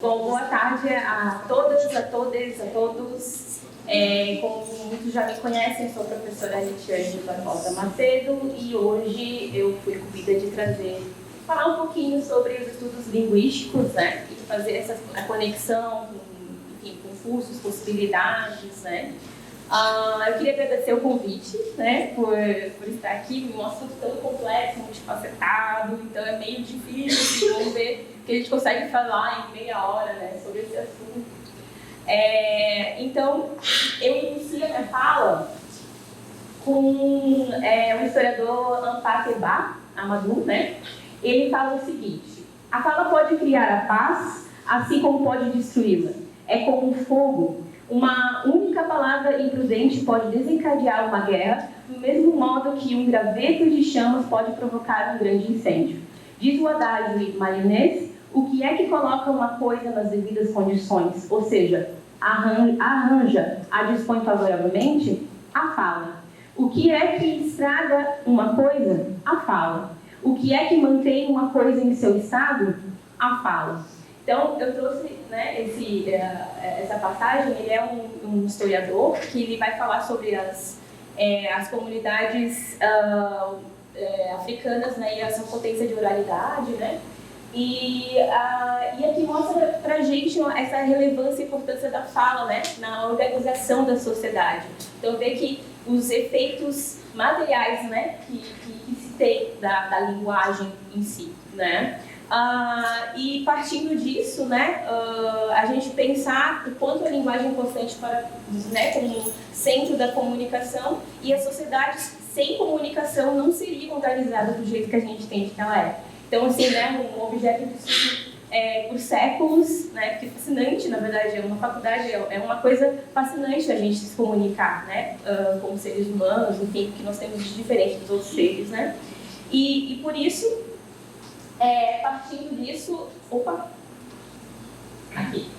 Bom, boa tarde a todas, a todos. Como muitos já me conhecem, sou a professora Ritiane Barbosa Macedo e hoje eu fui incumbida de falar um pouquinho sobre os estudos linguísticos, né? E fazer a conexão com cursos, possibilidades, né? Eu queria agradecer o convite, né, por estar aqui, um assunto tão complexo, multifacetado, então é meio difícil, vamos ver que a gente consegue falar em meia hora, né, sobre esse assunto. Então, eu inicio a minha fala com o historiador Ampateba Amadou, né? Ele fala o seguinte: a fala pode criar a paz, assim como pode destruí-la. É como um fogo. Uma única palavra imprudente pode desencadear uma guerra, do mesmo modo que um graveto de chamas pode provocar um grande incêndio. Diz o adágio marinês: o que é que coloca uma coisa nas devidas condições? Ou seja, arranja, a dispõe favoravelmente? A fala. O que é que estraga uma coisa? A fala. O que é que mantém uma coisa em seu estado? A fala. Então, eu trouxe, né, essa passagem. Ele é um historiador que ele vai falar sobre as comunidades africanas, né, e a sua potência de oralidade, né? E aqui mostra pra gente essa relevância e importância da fala, né, na organização da sociedade. Então, vê que os efeitos materiais, né, que se tem da linguagem em si, né? E partindo disso, né, a gente pensar o quanto a linguagem é importante para, né, como centro da comunicação, e a sociedade sem comunicação não seria organizada do jeito que a gente entende que ela é. Então, assim, né, um objeto de estudo por séculos, né, que é fascinante, na verdade, é uma faculdade, é uma coisa fascinante a gente se comunicar, né, como seres humanos, enfim, que nós temos de diferente dos outros seres, né, e por isso, partindo disso, aqui.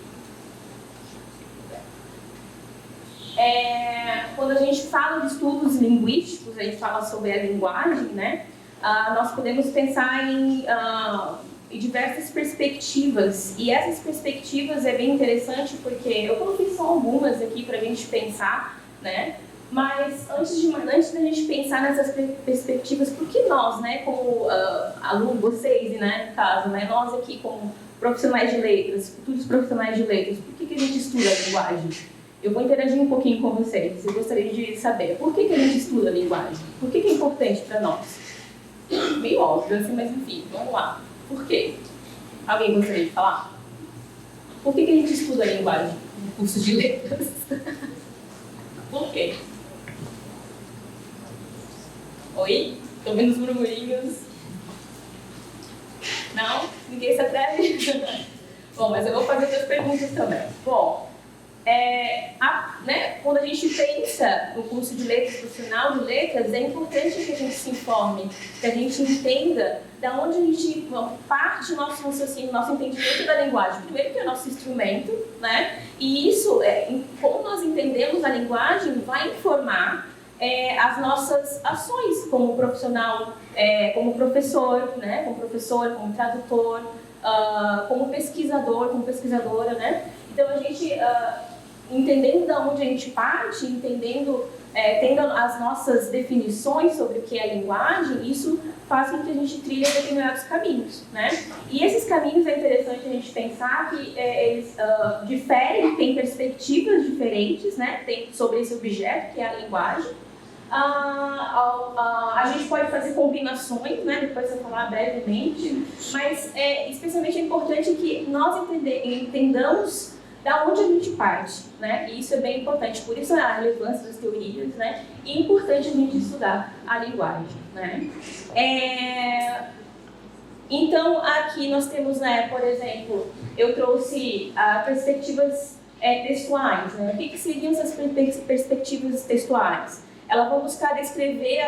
Quando a gente fala de estudos linguísticos, a gente fala sobre a linguagem, né? Nós podemos pensar em diversas perspectivas, e essas perspectivas é bem interessante porque eu coloquei só algumas aqui para a gente pensar, né? Mas antes da gente pensar nessas perspectivas, por que nós, né, como alunos, vocês, né, no caso, né, nós aqui como profissionais de letras, futuros profissionais de letras, por que a gente estuda a linguagem? Eu vou interagir um pouquinho com vocês. Eu gostaria de saber por que a gente estuda a linguagem? Por que é importante para nós? Meio óbvio, assim, mas enfim, vamos lá. Por quê? Alguém gostaria de falar? Por que a gente estuda a linguagem no curso de letras? Por quê? Oi? Estou vendo os murmurinhos. Não? Ninguém se atreve? Bom, mas eu vou fazer outras perguntas também. Bom, né, quando a gente pensa no curso de letras, profissional de letras, é importante que a gente se informe, que a gente entenda da onde a gente parte do nosso raciocínio, nosso entendimento da linguagem. Primeiro que é o nosso instrumento, né? E isso, como nós entendemos a linguagem, vai informar as nossas ações como profissional, como professor, né? Como tradutor, como pesquisador, como pesquisadora, né? Então a gente, entendendo de onde a gente parte, tendo as nossas definições sobre o que é a linguagem, isso faz com que a gente trilhe determinados caminhos, né? E esses caminhos é interessante a gente pensar que eles diferem, têm perspectivas diferentes, né? Sobre esse objeto que é a linguagem. A gente pode fazer combinações, né? Depois eu vou falar brevemente, mas especialmente é importante que nós entendamos da onde a gente parte, né? E isso é bem importante, por isso a relevância das teorias, né? E é importante a gente estudar a linguagem, né? Então, aqui nós temos, né, por exemplo, eu trouxe perspectivas textuais, né? O que seriam essas perspectivas textuais? Ela vai buscar descrever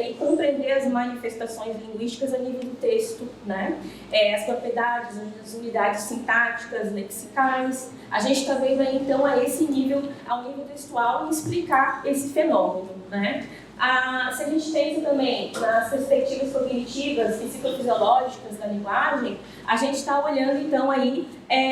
e compreender as manifestações linguísticas a nível do texto, né? As propriedades, as unidades sintáticas, lexicais. A gente está vendo aí, então, ao nível textual, explicar esse fenômeno, né? Se a gente pensa também nas perspectivas cognitivas e psicofisiológicas da linguagem, a gente está olhando então aí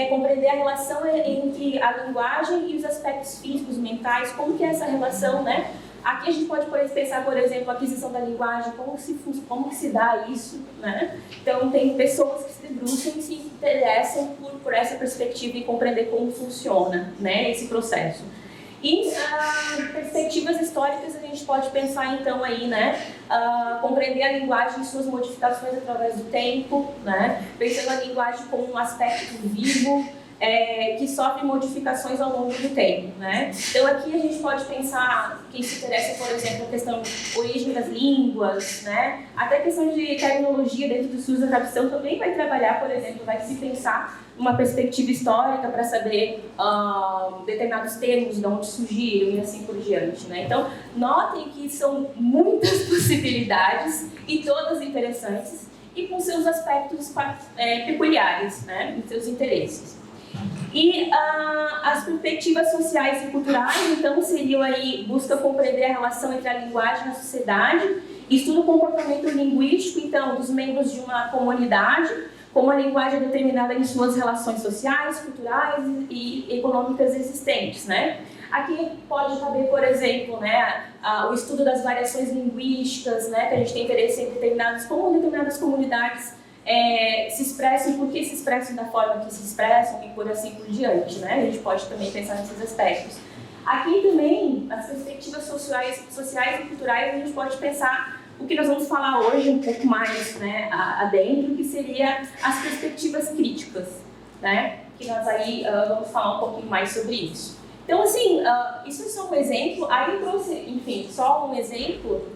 compreender a relação entre a linguagem e os aspectos físicos, mentais, como que é essa relação, né? Aqui a gente pode pensar, por exemplo, a aquisição da linguagem, como que se dá isso, né? Então, tem pessoas que se debruçam e se interessam por essa perspectiva e compreender como funciona, né, esse processo. E perspectivas históricas a gente pode pensar então aí, né, compreender a linguagem e suas modificações através do tempo, né, pensando a linguagem como um aspecto vivo, que sofre modificações ao longo do tempo, né? Então aqui a gente pode pensar, quem se interessa, por exemplo, a questão de origem das línguas, né? Até a questão de tecnologia dentro do SUS da tradução também vai trabalhar, por exemplo, vai se pensar uma perspectiva histórica para saber determinados termos, de onde surgiram e assim por diante, né? Então, notem que são muitas possibilidades e todas interessantes e com seus aspectos peculiares, né? E seus interesses. E as perspectivas sociais e culturais, então, seriam aí busca compreender a relação entre a linguagem e a sociedade, estuda o comportamento linguístico, então, dos membros de uma comunidade, como a linguagem é determinada em suas relações sociais, culturais e econômicas existentes, né? Aqui pode caber, por exemplo, né, o estudo das variações linguísticas, né, que a gente tem interesse em como determinadas comunidades se expressam e por que se expressam da forma que se expressam e por assim por diante, né? A gente pode também pensar nesses aspectos. Aqui também, as perspectivas sociais e culturais, a gente pode pensar o que nós vamos falar hoje um pouco mais, né, adentro, que seria as perspectivas críticas, né? Que nós aí vamos falar um pouquinho mais sobre isso. Então, assim, isso é só um exemplo. Aí eu trouxe, enfim, só um exemplo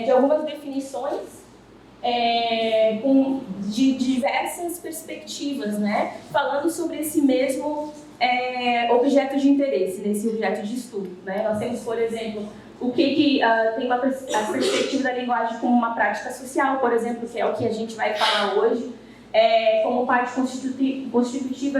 de algumas definições de diversas perspectivas, as falando sobre esse mesmo objeto de interesse, desse objeto de estudo, né? Nós temos, por exemplo, o que tem a perspectiva da linguagem como uma prática social, por exemplo, que é o que a gente vai falar hoje, como parte constitutiva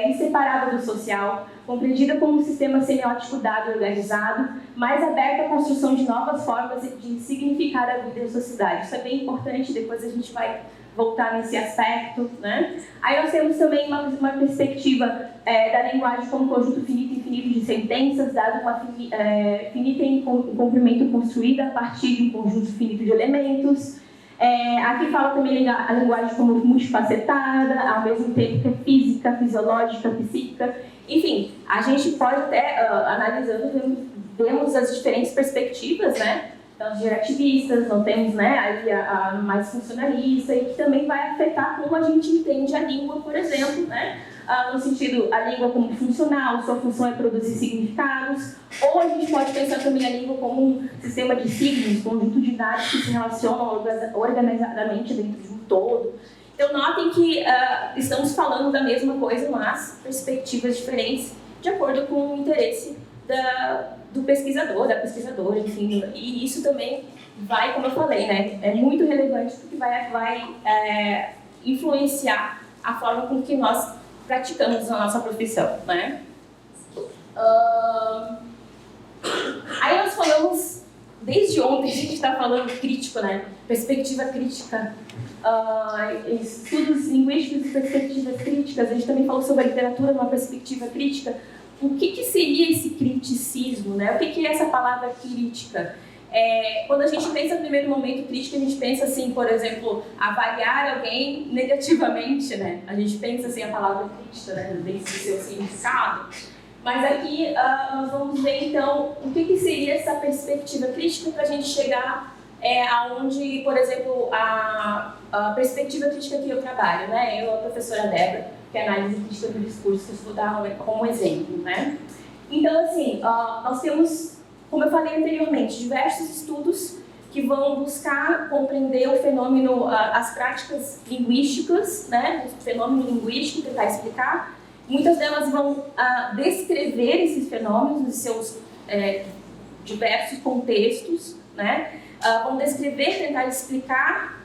inseparável do social, compreendida como um sistema semiótico dado e organizado, mais aberto à construção de novas formas de significar a vida e a sociedade. Isso é bem importante, depois a gente vai voltar nesse aspecto, né? Aí nós temos também uma perspectiva da linguagem como conjunto finito e infinito de sentenças, dado uma finita em comprimento construída a partir de um conjunto finito de elementos. Aqui fala também a linguagem como multifacetada, ao mesmo tempo que é física, fisiológica, psíquica. Enfim, a gente pode até, analisando, vemos as diferentes perspectivas, né? Então, gerativistas, não temos, né, aí a mais funcionalista, e que também vai afetar como a gente entende a língua, por exemplo, né? No sentido, a língua como funcional, sua função é produzir significados, ou a gente pode pensar também a língua como um sistema de signos, conjunto de dados que se relacionam organizadamente dentro de um todo. Então, notem que estamos falando da mesma coisa, mas perspectivas diferentes, de acordo com o interesse do pesquisador, da pesquisadora, enfim. E isso também vai, como eu falei, né, é muito relevante porque vai influenciar a forma com que nós praticamos a nossa profissão, né? Aí nós falamos, desde ontem a gente está falando crítico, né? Perspectiva crítica, estudos linguísticos e perspectivas críticas. A gente também falou sobre a literatura numa perspectiva crítica. O que seria esse criticismo, né? O que é essa palavra crítica? Quando a gente pensa no primeiro momento crítica, a gente pensa assim, por exemplo, avaliar alguém negativamente, né? A gente pensa assim a palavra crítica, né? Dentro do seu significado. Mas aqui nós vamos ver então o que seria essa perspectiva crítica para a gente chegar aonde, por exemplo, a perspectiva crítica que eu trabalho, né? Eu, a professora Débora, que é análise crítica do discurso, que eu vou dar como exemplo, né? Então, assim, nós temos, como eu falei anteriormente, diversos estudos que vão buscar compreender o fenômeno, as práticas linguísticas, né? O fenômeno linguístico, tentar explicar. Muitas delas vão descrever esses fenômenos em seus diversos contextos, né? Vão descrever, tentar explicar.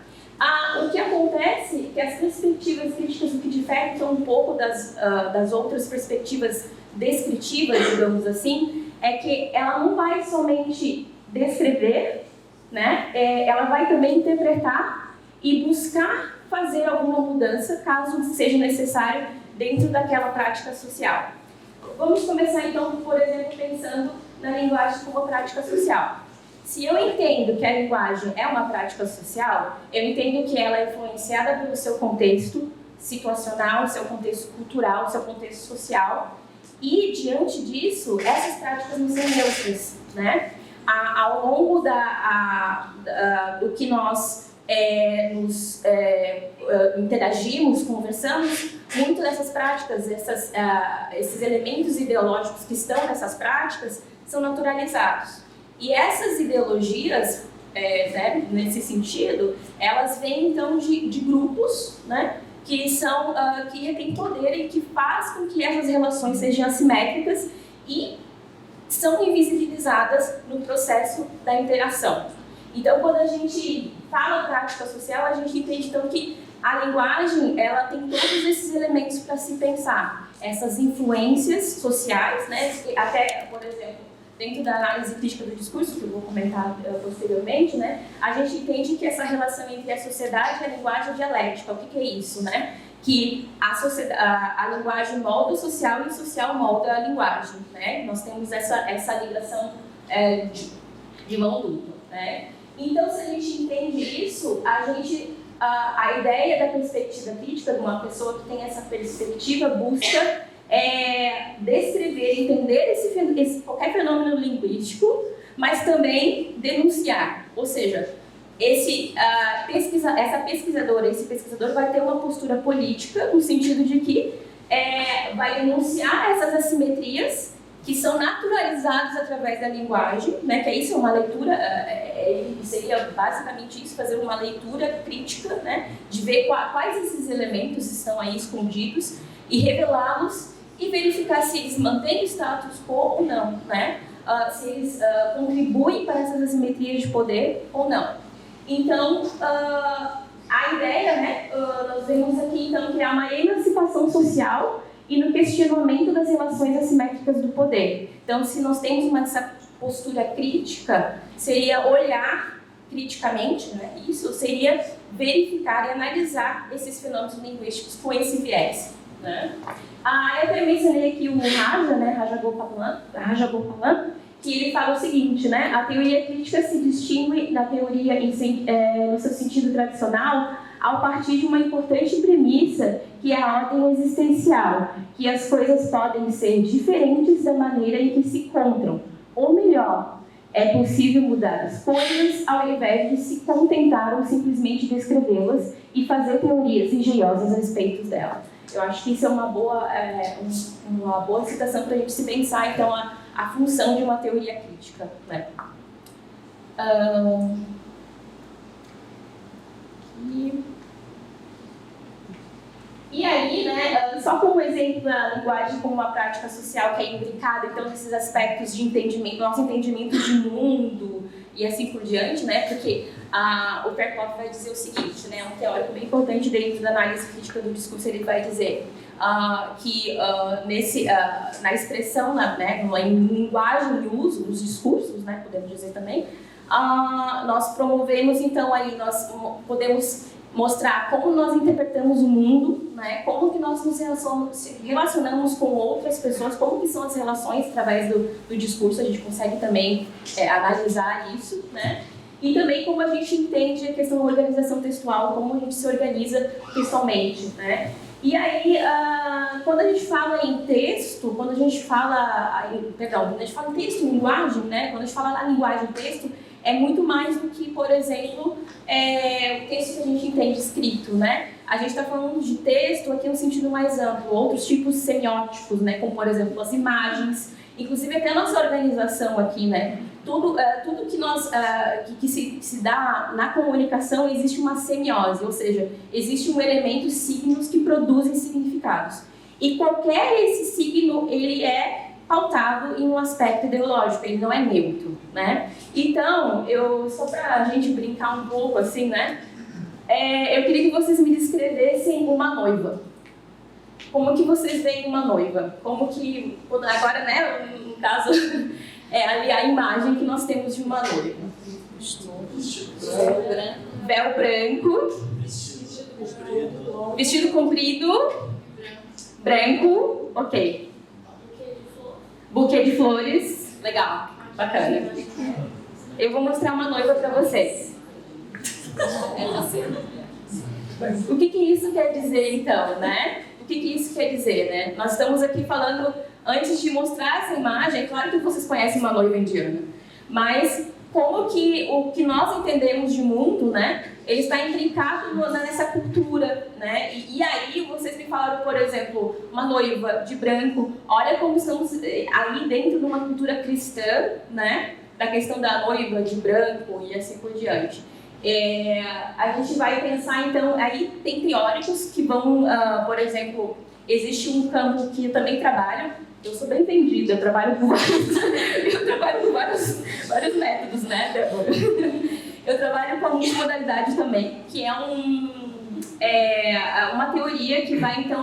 O que acontece é que as perspectivas críticas, o que difere um pouco das outras perspectivas descritivas, digamos assim, é que ela não vai somente descrever, né? Ela vai também interpretar e buscar fazer alguma mudança, caso seja necessário, dentro daquela prática social. Vamos começar então, por exemplo, pensando na linguagem como prática social. Se eu entendo que a linguagem é uma prática social, eu entendo que ela é influenciada pelo seu contexto situacional, seu contexto cultural, seu contexto social, e diante disso, essas práticas não são neutras, né? Ao longo do que nós interagimos, conversamos, muito dessas práticas, esses elementos ideológicos que estão nessas práticas, são naturalizados. E essas ideologias, né, nesse sentido, elas vêm então de grupos, né, que têm poder e que faz com que essas relações sejam assimétricas e são invisibilizadas no processo da interação. Então, quando a gente fala prática social, a gente entende então que a linguagem, ela tem todos esses elementos para se pensar. Essas influências sociais, né, até, por exemplo, dentro da análise crítica do discurso, que eu vou comentar posteriormente, né, a gente entende que essa relação entre a sociedade e a linguagem é dialética. O que é isso, né? Que a linguagem molda o social e o social molda a linguagem, né? Nós temos essa ligação de mão dupla, né? Então, se a gente entende isso, a ideia da perspectiva crítica de uma pessoa que tem essa perspectiva busca descrever, entender qualquer fenômeno linguístico, mas também denunciar. Ou seja, essa pesquisadora, esse pesquisador vai ter uma postura política, no sentido de que vai denunciar essas assimetrias que são naturalizadas através da linguagem, né, que isso é uma leitura, seria basicamente isso, fazer uma leitura crítica, né, de ver quais esses elementos estão aí escondidos e revelá-los e verificar se eles mantêm o status quo ou não, né, se eles contribuem para essas assimetrias de poder ou não. Então, a ideia, né, nós vemos aqui então que há uma emancipação social e no questionamento das relações assimétricas do poder. Então, se nós temos essa postura crítica, seria olhar criticamente, né? Isso seria verificar e analisar esses fenômenos linguísticos com esse viés, né? Eu também mencionei aqui o Raja, né, Raja Gopalan, que ele fala o seguinte, né? A teoria crítica se distingue da teoria no seu sentido tradicional ao partir de uma importante premissa, que é a ordem existencial, que as coisas podem ser diferentes da maneira em que se encontram. Ou melhor, é possível mudar as coisas ao invés de se contentar ou simplesmente descrevê-las e fazer teorias engenhosas a respeito delas. Eu acho que isso é uma boa citação para a gente se pensar, então, a função de uma teoria crítica, né? E aí, né, só como exemplo da linguagem como uma prática social que é imbricada, então, nesses aspectos de entendimento, nosso entendimento de mundo e assim por diante, né, porque o Perkov vai dizer o seguinte, né, um teórico bem importante dentro da análise crítica do discurso, ele vai dizer que na expressão, né, em linguagem e uso dos discursos, né, podemos dizer também, nós promovemos, então, aí nós podemos mostrar como nós interpretamos o mundo, né, como que nós nos relacionamos com outras pessoas, como que são as relações através do discurso, a gente consegue também analisar isso, né, e também como a gente entende a questão da organização textual, como a gente se organiza textualmente, né. E aí, quando a gente fala em texto, quando a gente fala em texto e linguagem, né, quando a gente fala na linguagem e texto, é muito mais do que, por exemplo, o texto que a gente entende escrito, né? A gente está falando de texto aqui no sentido mais amplo, outros tipos semióticos, né? Como, por exemplo, as imagens, inclusive até a nossa organização aqui, né? Tudo que se dá na comunicação existe uma semiose, ou seja, existe um elemento, signos que produzem significados. E qualquer esse signo, ele é pautado em um aspecto ideológico, ele não é neutro, né? Então, só para a gente brincar um pouco assim, né? Eu queria que vocês me descrevessem uma noiva. Como que vocês veem uma noiva? Como que, agora, né, no caso, É ali a imagem que nós temos de uma noiva. Véu branco, vestido comprido, branco, ok. Buquê de flores, legal, bacana. Eu vou mostrar uma noiva para vocês. O que isso quer dizer, então, né? O que isso quer dizer, né? Nós estamos aqui falando, antes de mostrar essa imagem, claro que vocês conhecem uma noiva indiana, mas como que o que nós entendemos de mundo, né, ele está imbricado nessa cultura, né? E aí vocês me falaram, por exemplo, uma noiva de branco, olha como estamos aí dentro de uma cultura cristã, né? Da questão da noiva de branco e assim por diante. A gente vai pensar, então, aí tem teóricos que vão, por exemplo, existe um campo que eu também trabalho. Eu sou bem entendida, eu trabalho com vários métodos, né, Débora? Eu trabalho com a multimodalidade também, que é uma teoria que vai, então,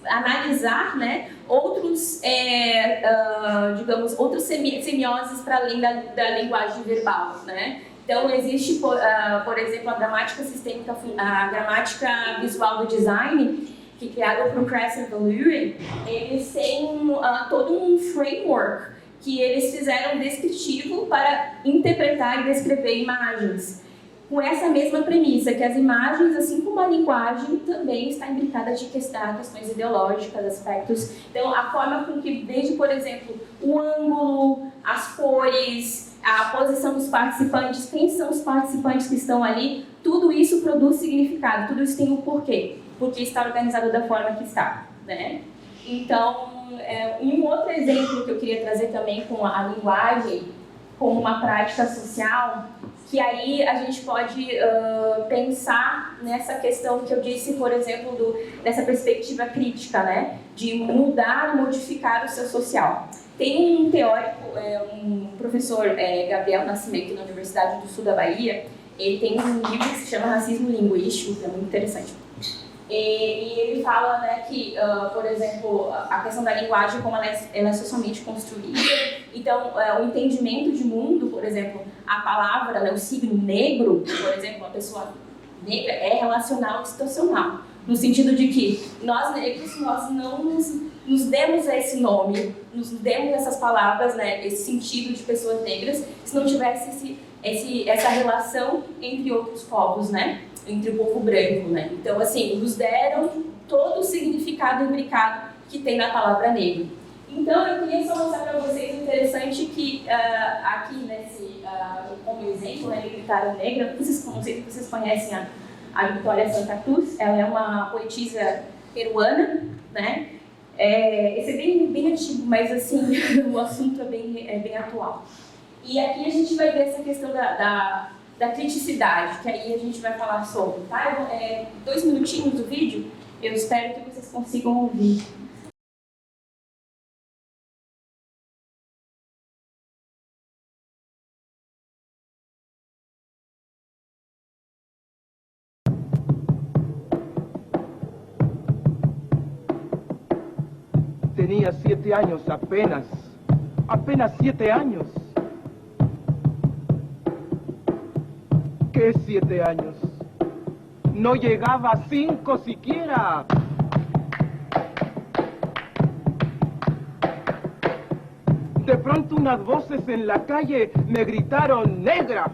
analisar, né, outros semioses para além da linguagem verbal, né? Então, existe, por exemplo, a gramática sistêmica, a gramática visual do design, que é criada por Crescent Lewin. Eles têm todo um framework que eles fizeram descritivo para interpretar e descrever imagens. Com essa mesma premissa, que as imagens, assim como a linguagem, também está imbricada de questões ideológicas, aspectos. Então, a forma com que, desde, por exemplo, o ângulo, as cores, a posição dos participantes, quem são os participantes que estão ali, tudo isso produz significado, tudo isso tem um porquê. Porque está organizado da forma que está, né? Então, um outro exemplo que eu queria trazer também com a linguagem, como uma prática social, que aí a gente pode pensar nessa questão que eu disse, por exemplo, dessa perspectiva crítica, né? De mudar, modificar o seu social. Tem um teórico, um professor, Gabriel Nascimento, da Universidade do Sul da Bahia, ele tem um livro que se chama Racismo Linguístico, que é muito interessante. E ele fala, né, que, por exemplo, a questão da linguagem, como ela é socialmente construída. Então, o entendimento de mundo, por exemplo, a palavra, né, o signo negro, por exemplo, uma pessoa negra é relacional e situacional. No sentido de que nós negros, nós não nos demos esse nome, nos demos essas palavras, né, esse sentido de pessoas negras, se não tivesse essa relação entre outros povos, né? Entre o povo branco, né? Então, assim, nos deram todo o significado imbricado que tem na palavra negro. Então, eu queria só mostrar para vocês o interessante que aqui como exemplo, né, Gritaram Negra, não sei se vocês conhecem a Vitória Santa Cruz, ela é uma poetisa peruana, né? Esse é bem antigo, mas assim, o assunto é bem atual. E aqui a gente vai ver essa questão da criticidade, que aí a gente vai falar sobre, tá? 2 minutinhos do vídeo, eu espero que vocês consigam ouvir. Tenía 7 años apenas 7 años. ¿Qué 7 años? No llegaba a 5 siquiera. De pronto unas voces en la calle me gritaron: ¡Negra!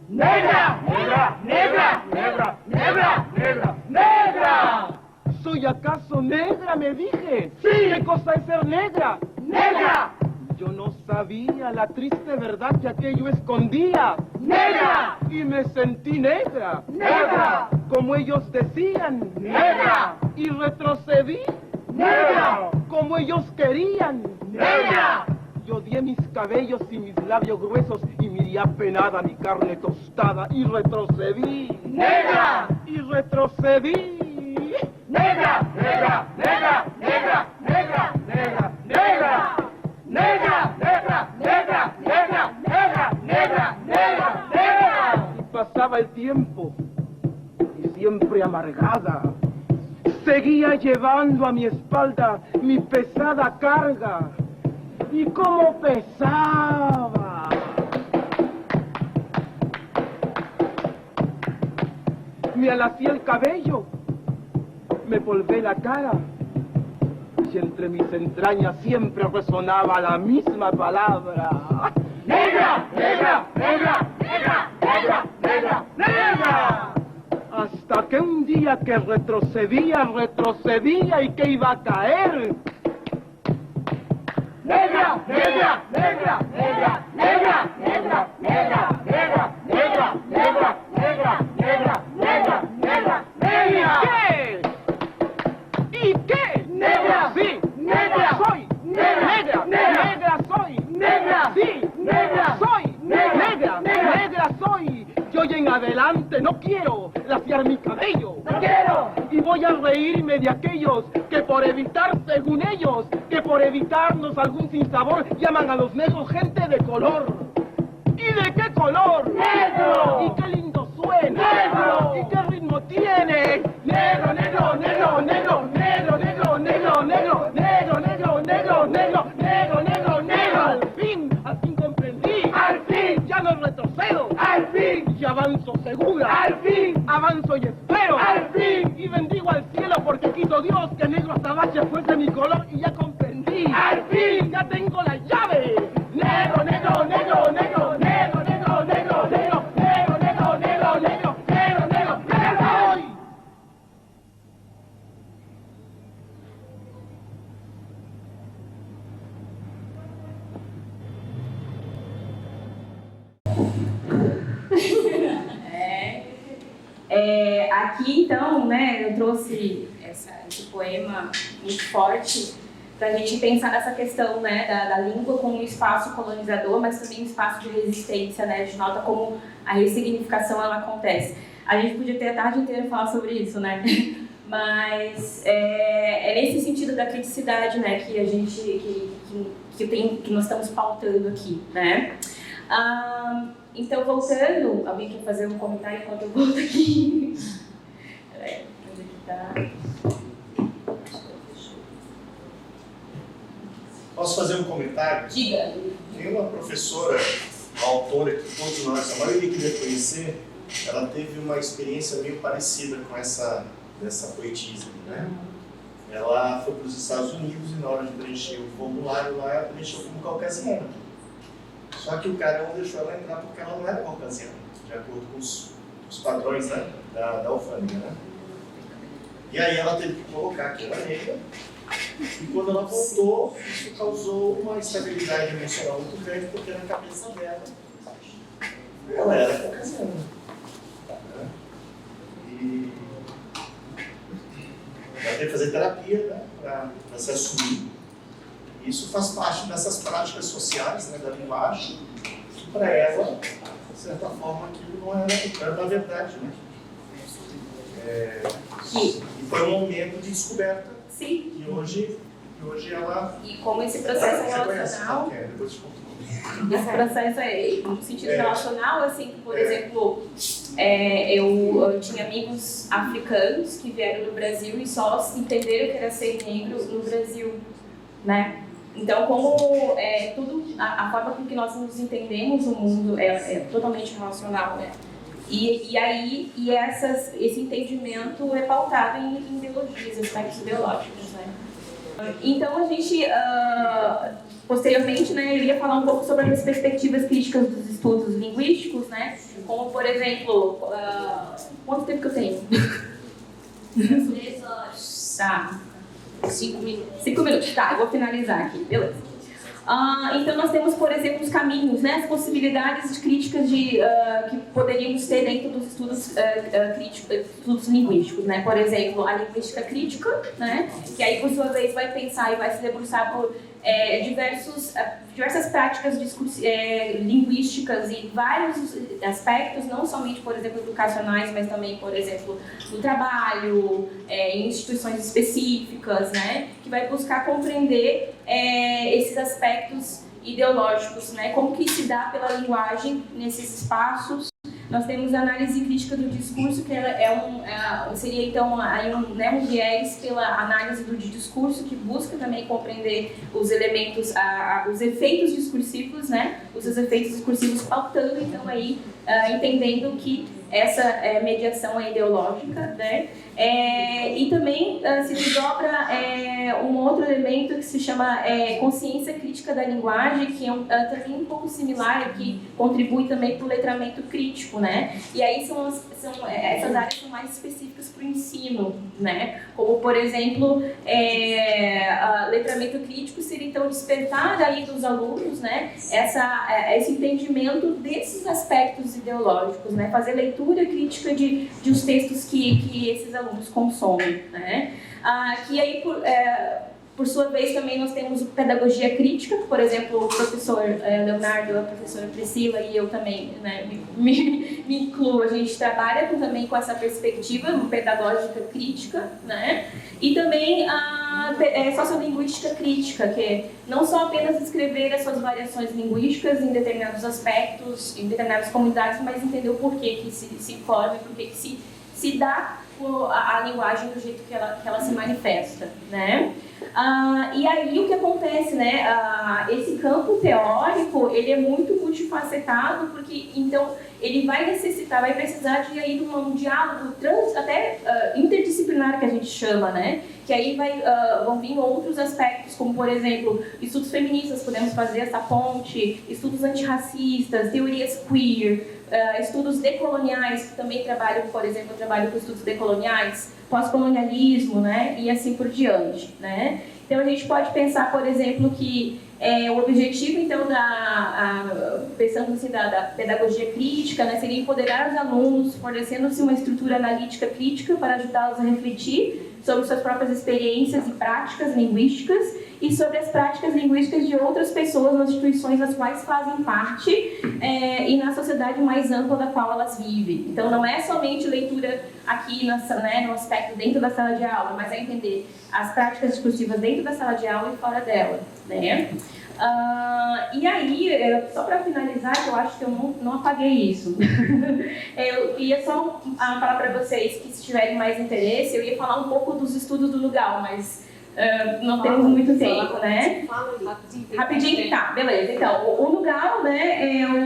¡Negra! ¡Negra! ¡Negra! ¡Negra! ¡Negra! ¡Negra! ¡Negra! ¿Soy acaso negra?, me dije. ¡Sí! ¿Qué cosa es ser negra? ¡Negra! Yo no sabía la triste verdad que aquello escondía. ¡Negra! Y me sentí negra. ¡Negra! Como ellos decían. ¡Negra! Y retrocedí. ¡Negra! Como ellos querían. ¡Negra! Yo odié mis cabellos y mis labios gruesos y miré apenada mi carne tostada y retrocedí. ¡Negra! Y retrocedí. ¡Negra! ¡Negra! ¡Negra! ¡Negra! ¡Negra! ¡Negra! ¡Negra! ¡Negra! ¡Negra! ¡Negra! ¡Negra! ¡Negra! ¡Negra! ¡Negra! ¡Negra! Y pasaba el tiempo y siempre amargada seguía llevando a mi espalda mi pesada carga. y cómo pesaba. Me alacé el cabello, me polvé la cara, y entre mis entrañas siempre resonaba la misma palabra. ¡Negra! ¡Negra! ¡Negra! ¡Negra! ¡Negra! ¡Negra! ¡Negra! Hasta que un día que retrocedía y que iba a caer. ¡Negra! ¡Negra! ¡Negra! ¡Negra! ¡Negra! ¡Negra! ¡Negra! ¡Negra! ¡Negra! ¡Negra! ¡Negra! ¡Negra! ¡Negra! ¡Negra! ¡Negra! ¿Qué? ¿Y qué? ¡Negra! ¡Sí! ¡Negra! ¡Soy! ¡Negra! ¡Negra! ¡Negra soy! ¡Negra! ¡Sí! ¡Negra! ¡Soy! ¡Negra! ¡Negra soy! Yo y en adelante no quiero laciar mi cabello. ¡No quiero! Y voy a reírme de aquellos que por evitar, según ellos, que por evitarnos algún sinsabor, llaman a los negros gente de color. ¿Y de qué color? ¡Negro! ¿Y qué lindo suena? ¡Negro! ¿Y qué ritmo tiene? ¡Negro, negro, negro, negro, negro, negro, negro, negro, negro, negro, negro, negro, negro, negro, negro! Al fin comprendí. ¡Al fin! Ya no retrocedo. ¡Al fin! Y avanzo segura. ¡Al fin! Avanzo y espero. ¡Al fin! Y bendigo al cielo porque quiso Dios que negro azabache fuese mi color y ya comprendí. ¡Al fin! Ya tengo la llave. Negro, negro, negro, negro, negro, negro, negro, negro, negro, negro, negro, negro, negro, negro, negro. Aqui, então, né, eu trouxe esse poema muito forte para a gente pensar nessa questão, né, da língua como um espaço colonizador, mas também um espaço de resistência, né, de nota como a ressignificação ela acontece. A gente podia ter a tarde inteira falar sobre isso, né, mas é nesse sentido da criticidade, né, que a gente que nós estamos pautando aqui, né. Então, voltando, alguém quer fazer um comentário enquanto eu volto aqui? Peraí, onde é que tá? Posso fazer um comentário? Diga. Tem uma professora, uma autora que todos nós, a maioria que deve conhecer, ela teve uma experiência meio parecida com dessa poetisa, né? Ela foi para os Estados Unidos e na hora de preencher o formulário lá, ela preencheu como caucasiana. Só que o cara não deixou ela entrar porque ela não era caucasiana, de acordo com os padrões, né, da alfândega, né? E aí ela teve que colocar que era negra, e quando ela voltou, isso causou uma estabilidade emocional muito grande, porque na cabeça dela, ela era caucasiana. Né? E ela teve que fazer terapia, né, para se assumir. Isso faz parte dessas práticas sociais, né, da linguagem, que para ela, de certa forma, aquilo não era da verdade, né? E foi um momento de descoberta. Sim. E hoje ela... E como esse processo relacional... Depois te conto. Esse processo no sentido relacional, assim, por exemplo, eu tinha amigos africanos que vieram do Brasil e só entenderam que era ser negro no Brasil, né? Então, como a forma com que nós nos entendemos no mundo é totalmente relacional, né? Esse entendimento é pautado em ideologias, aspectos ideológicos, né? Então, a gente, posteriormente, né, eu ia falar um pouco sobre as perspectivas críticas dos estudos linguísticos, né? Como, por exemplo, quanto tempo que eu tenho? 3 horas. Tá. 5 minutos. 5 minutos, tá, eu vou finalizar aqui, beleza. Então nós temos, por exemplo, os caminhos, né, as possibilidades de críticas que poderíamos ter dentro dos estudos linguísticos, né? Por exemplo, a linguística crítica, né, que aí por sua vez vai pensar e vai se debruçar por diversas práticas linguísticas e vários aspectos, não somente, por exemplo, educacionais, mas também, por exemplo, no trabalho, em instituições específicas, né, que vai buscar compreender esses aspectos ideológicos, né, como que se dá pela linguagem nesses espaços. Nós temos a análise crítica do discurso, que é seria então aí um viés pela análise do discurso que busca também compreender os elementos, os efeitos discursivos, né? Os efeitos discursivos pautando então aí entendendo que essa mediação é ideológica, né? E também se desdobra um outro elemento que se chama consciência crítica da linguagem, que é também um pouco similar, que contribui também para o letramento crítico, né? E aí essas áreas são mais específicas para o ensino, né? Como, por exemplo, letramento crítico seria então despertar aí dos alunos, né? Esse entendimento desses aspectos ideológicos, né? Fazer leitura crítica de os textos que esses alunos consomem, né? Que aí, por sua vez, também nós temos pedagogia crítica, por exemplo, o professor Leonardo, a professora Priscila e eu também, né, me incluo, a gente trabalha também com essa perspectiva pedagógica crítica, né? E também a sociolinguística crítica, que é não só apenas escrever as suas variações linguísticas em determinados aspectos, em determinadas comunidades, mas entender o porquê que se forma, porquê que se dá a linguagem do jeito que ela se manifesta, né? E aí o que acontece, né? Esse campo teórico, ele é muito multifacetado, porque então ele vai precisar de aí de um diálogo até interdisciplinar, que a gente chama, né? Que aí vão vir outros aspectos, como por exemplo, estudos feministas, podemos fazer essa ponte, estudos antirracistas, teorias queer, estudos decoloniais, que também trabalham, por exemplo, eu trabalho com estudos decoloniais, pós-colonialismo, né, e assim por diante, né. Então a gente pode pensar, por exemplo, que o objetivo, então, pensando assim, da pedagogia crítica, né, seria empoderar os alunos, fornecendo-se uma estrutura analítica crítica para ajudá-los a refletir sobre suas próprias experiências e práticas linguísticas e sobre as práticas linguísticas de outras pessoas nas instituições das quais fazem parte e na sociedade mais ampla da qual elas vivem. Então, não é somente leitura aqui no aspecto dentro da sala de aula, mas é entender as práticas discursivas dentro da sala de aula e fora dela, né? E aí, só para finalizar, que eu acho que eu não apaguei isso, eu ia só falar para vocês que, se tiverem mais interesse, eu ia falar um pouco dos estudos do Lugal, mas não temos muito tempo, né? Rapidinho, tá, beleza. Então, o Lugal, né,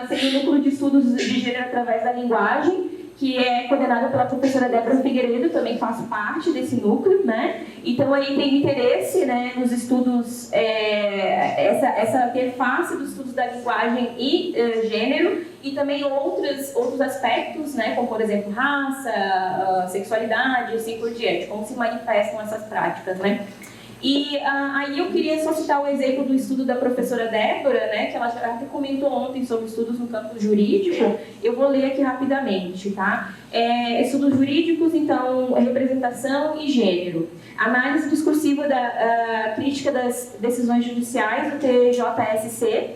seria o Núcleo de Estudos de Gênero através da Linguagem, que é coordenada pela professora Débora Figueiredo, também faço parte desse núcleo, né? Então aí tem interesse, né, nos estudos, essa interface dos estudos da linguagem e gênero, e também outros aspectos, né, como por exemplo raça, sexualidade, assim por diante, como se manifestam essas práticas, né? E aí eu queria só citar o exemplo do estudo da professora Débora, né, que ela já até comentou ontem sobre estudos no campo jurídico. Eu vou ler aqui rapidamente, tá? Estudos jurídicos, então, representação e gênero. Análise discursiva da crítica das decisões judiciais do TJSC.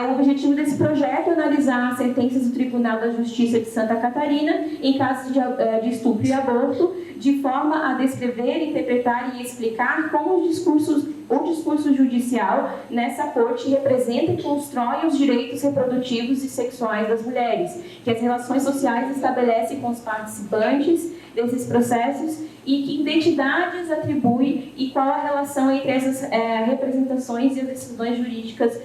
O objetivo desse projeto é analisar as sentenças do Tribunal da Justiça de Santa Catarina em casos de estupro e aborto, de forma a descrever, interpretar e explicar como o discurso judicial nessa corte representa e constrói os direitos reprodutivos e sexuais das mulheres, que as relações sociais estabelecem com os participantes desses processos e que identidades atribui e qual a relação entre essas representações e as decisões jurídicas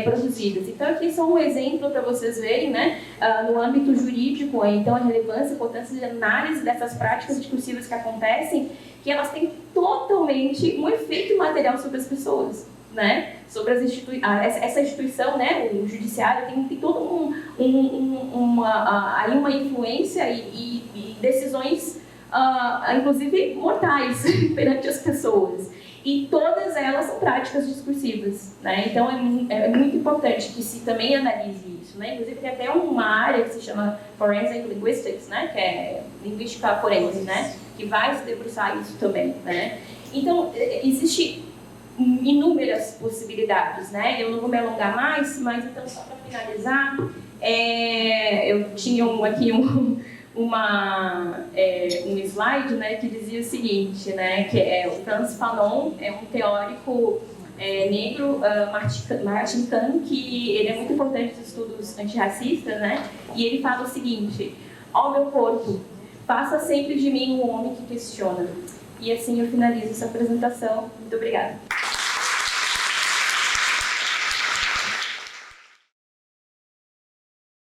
produzidas. Então, aqui só um exemplo para vocês verem, né, no âmbito jurídico, então, a relevância e importância de análise dessas práticas discursivas que acontecem, que elas têm totalmente um efeito material sobre as pessoas, né, sobre essa instituição, né, o judiciário tem todo uma influência e decisões, inclusive mortais, perante as pessoas. E todas elas são práticas discursivas, né? Então é muito importante que se também analise isso, né? Inclusive tem até uma área que se chama Forensic Linguistics, né? Que é linguística forense, né? Que vai se debruçar isso também, né? Então existem inúmeras possibilidades, né? Eu não vou me alongar mais, mas então só para finalizar, eu tinha aqui um slide, né, que dizia o seguinte, né, que o Frantz Fanon é um teórico negro martinicano, que ele é muito importante nos estudos antirracistas, né, e ele fala o seguinte: ó meu corpo, faça sempre de mim um homem que questiona. E assim eu finalizo essa apresentação. Muito obrigada.